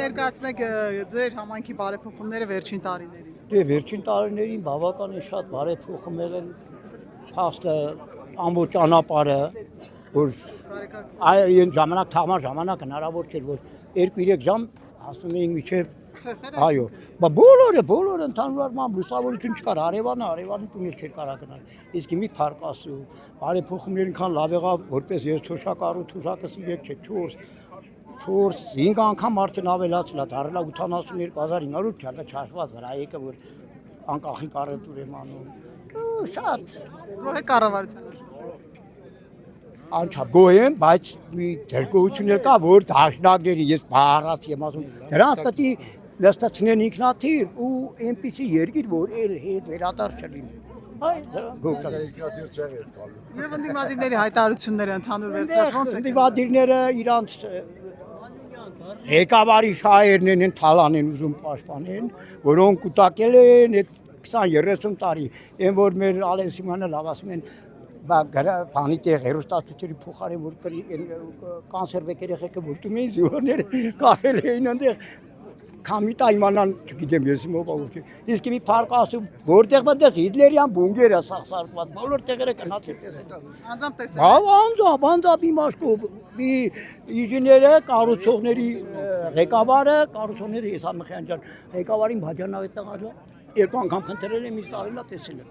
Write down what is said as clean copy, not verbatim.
ներկայացնեք ձեր համայնքի բարեփոխումները վերջին տարիներին։ Դե վերջին տարիներին բավականին շատ բարեփոխում եղել փաստը ամբողջ ճանապարհը որ այն ժամանակ թաղման ժամանակ հնարավոր չէր որ 2-3 ժամ հասնում էինք միջև այո բոլորը ընդհանուր առմամբ լուսավորություն չկար արևանի տունը չէր կարա գնալ իսկ հիմի փառք Աստծո բարեփոխումներ ինքան լավ եղավ որպես ես թոշակառու թոշակս 3 չէ 4-5 անգամ արդեն ավելացել է դառել 72500 չկա չհաշված վրա եկը որ անկախին կարետուր եմ անում շատ Գոհ է կառավարությունը։ Անչափ գոհ եմ, բայց մի դերկողություններ կա, որ դաշնակների ես բառաց եմ ասում, դրանց պետք է լստացնեն ինքնաթիռ ու այնպիսի երկիր, որ էլ հետ վերադարձ չլինի։ Այ դրանք գոհ եմ։ Եվ ընդդիմադիրների հայտարարությունները ընդհանուր վերցրած ո՞նց է։ Ընդդիմադիրները իրանց ղեկավարի շահերն են թալան են ուզում պաշտպանեն, որոնք կուտակել են այդ 20-30 տարի, այն որ մեր Ալենսիմանը լավ ասում են բանի տեղ հերոստատուտերի փոխարեն որ կանսերվեք երեխեքը որտում էին զիորները կախել էին այնտեղ քամիտա իմանան չգիտեմ ես ով ոչ իսկ մի փառք ասում որտեղ մտած հիտլերյան բունկերը սախսարկված բոլոր տեղերը կնացել Անձամբ տեսել։ անձամբ իմաստով մի ինժեները կառուցողների ղեկավարը կառուցողների Հեսամ Մեխանյան ջան ղեկավարին բաժանավ այդտեղ ասում երկու անգամ խնդրել եմ իսկ արելա տեսել եմ